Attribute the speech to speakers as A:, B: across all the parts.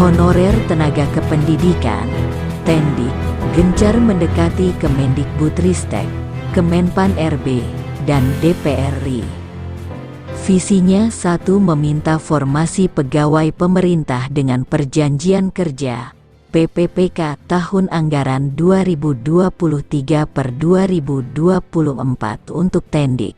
A: Honorer Tenaga Kependidikan, Tendik, gencar mendekati Kemendikbudristek, Kemenpan RB, dan DPR RI. Visinya satu, meminta formasi pegawai pemerintah dengan perjanjian kerja PPPK tahun anggaran 2023 per 2024 untuk Tendik.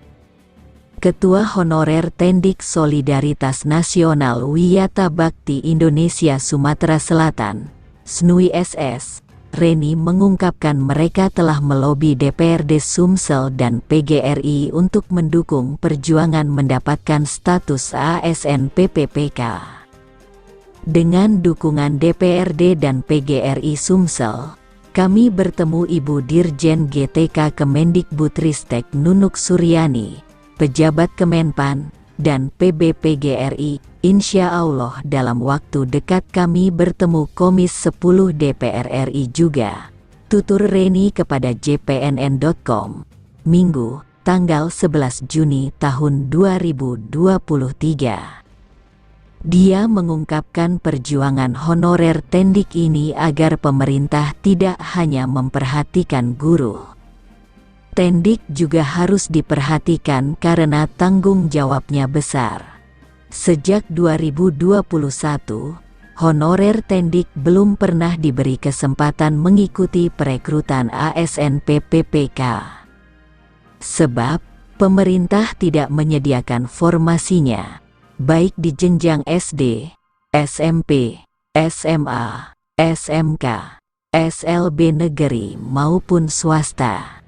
A: Ketua Honorer Tendik Solidaritas Nasional Wiyata Bakti Indonesia Sumatera Selatan, SNUI SS, Reni mengungkapkan mereka telah melobi DPRD Sumsel dan PGRI untuk mendukung perjuangan mendapatkan status ASN PPPK. Dengan dukungan DPRD dan PGRI Sumsel, kami bertemu Ibu Dirjen GTK Kemendikbudristek Nunuk Suryani, pejabat Kemenpan, dan PB PGRI. Insya Allah dalam waktu dekat kami bertemu Komis 10 DPR RI juga, tutur Reni kepada jpnn.com, Minggu, tanggal 11 Juni tahun 2023. Dia mengungkapkan perjuangan honorer Tendik ini agar pemerintah tidak hanya memperhatikan guru. Tendik juga harus diperhatikan karena tanggung jawabnya besar. Sejak 2021, honorer Tendik belum pernah diberi kesempatan mengikuti perekrutan ASN PPPK. Sebab, pemerintah tidak menyediakan formasinya, baik di jenjang SD, SMP, SMA, SMK, SLB negeri maupun swasta.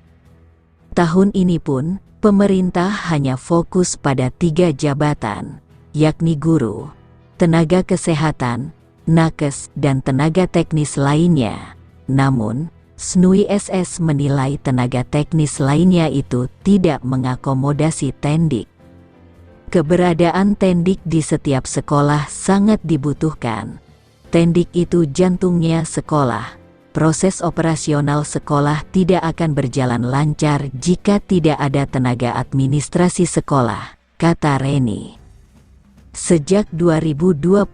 A: Tahun ini pun, pemerintah hanya fokus pada 3 jabatan, yakni guru, tenaga kesehatan, nakes, dan tenaga teknis lainnya. Namun, SNUI SS menilai tenaga teknis lainnya itu tidak mengakomodasi Tendik. Keberadaan Tendik di setiap sekolah sangat dibutuhkan. Tendik itu jantungnya sekolah. Proses operasional sekolah tidak akan berjalan lancar jika tidak ada tenaga administrasi sekolah, kata Reni. Sejak 2021,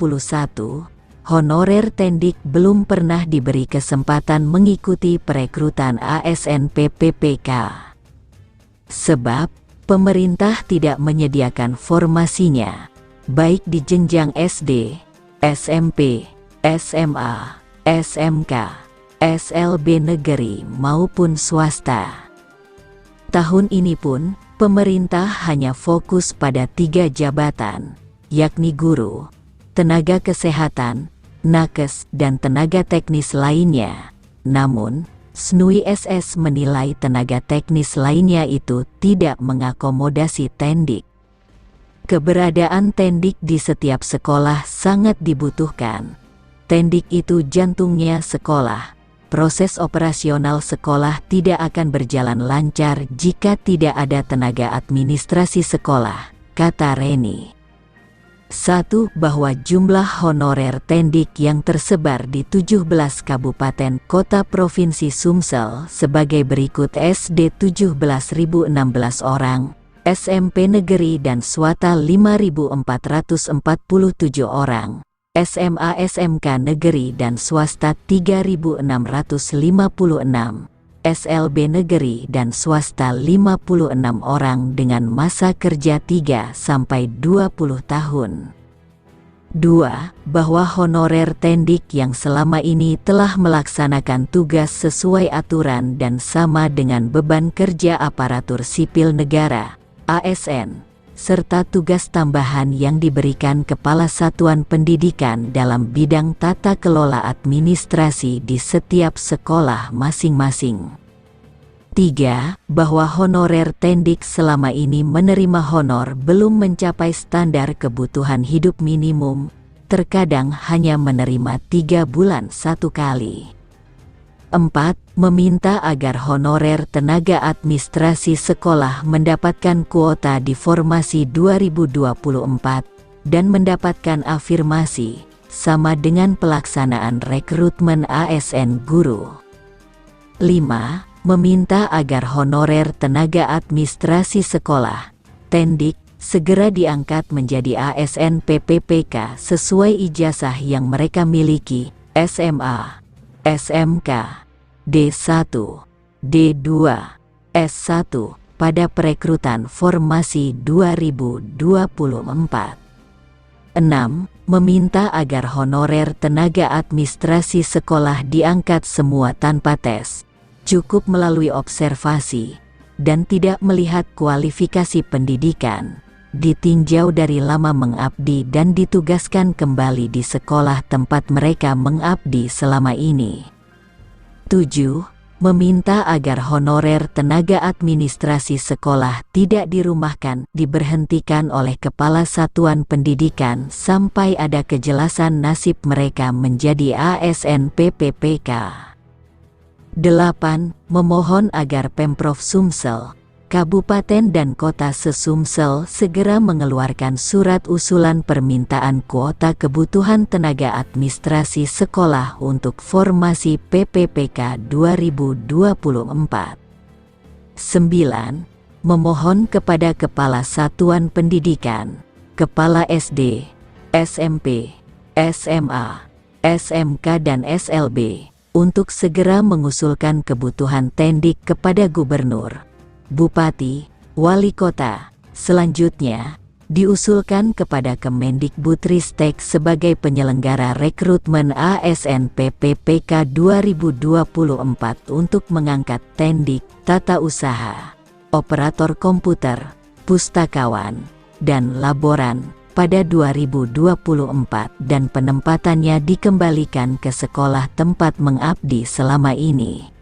A: honorer Tendik belum pernah diberi kesempatan mengikuti perekrutan ASN PPPK. Sebab, pemerintah tidak menyediakan formasinya, baik di jenjang SD, SMP, SMA, SMK, SLB negeri maupun swasta. Tahun ini pun, pemerintah hanya fokus pada 3 jabatan, yakni guru, tenaga kesehatan, nakes, dan tenaga teknis lainnya. Namun, SNUI SS menilai tenaga teknis lainnya itu tidak mengakomodasi Tendik. Keberadaan Tendik di setiap sekolah sangat dibutuhkan. Tendik itu jantungnya sekolah. Proses operasional sekolah tidak akan berjalan lancar jika tidak ada tenaga administrasi sekolah, kata Reni. 1. Bahwa jumlah honorer Tendik yang tersebar di 17 kabupaten kota Provinsi Sumsel sebagai berikut: SD 17.016 orang, SMP negeri dan swasta 5.447 orang, SMA SMK negeri dan swasta 3.656, SLB negeri dan swasta 56 orang dengan masa kerja 3-20 tahun. 2. Bahwa honorer Tendik yang selama ini telah melaksanakan tugas sesuai aturan dan sama dengan beban kerja aparatur sipil negara, ASN, serta tugas tambahan yang diberikan Kepala Satuan Pendidikan dalam bidang tata kelola administrasi di setiap sekolah masing-masing. 3. Bahwa honorer Tendik selama ini menerima honor belum mencapai standar kebutuhan hidup minimum, terkadang hanya menerima 3 bulan 1 kali. 4. Meminta agar honorer tenaga administrasi sekolah mendapatkan kuota di formasi 2024 dan mendapatkan afirmasi sama dengan pelaksanaan rekrutmen ASN guru. 5. Meminta agar honorer tenaga administrasi sekolah, Tendik, segera diangkat menjadi ASN PPPK sesuai ijazah yang mereka miliki, SMA, SMK, D1, D2, S1, pada perekrutan formasi 2024. 6. Meminta agar honorer tenaga administrasi sekolah diangkat semua tanpa tes, cukup melalui observasi, dan tidak melihat kualifikasi pendidikan, ditinjau dari lama mengabdi dan ditugaskan kembali di sekolah tempat mereka mengabdi selama ini. 7. Meminta agar honorer tenaga administrasi sekolah tidak dirumahkan, diberhentikan oleh Kepala Satuan Pendidikan sampai ada kejelasan nasib mereka menjadi ASN PPPK. 8. Memohon agar Pemprov Sumsel, Kabupaten dan Kota se-Sumsel segera mengeluarkan surat usulan permintaan kuota kebutuhan tenaga administrasi sekolah untuk formasi PPPK 2024. 9. Memohon kepada Kepala Satuan Pendidikan, Kepala SD, SMP, SMA, SMK dan SLB untuk segera mengusulkan kebutuhan tendik kepada Gubernur, Bupati, Wali Kota. Selanjutnya, diusulkan kepada Kemendikbudristek sebagai penyelenggara rekrutmen ASN PPPK 2024 untuk mengangkat tendik, tata usaha, operator komputer, pustakawan, dan laboran pada 2024 dan penempatannya dikembalikan ke sekolah tempat mengabdi selama ini.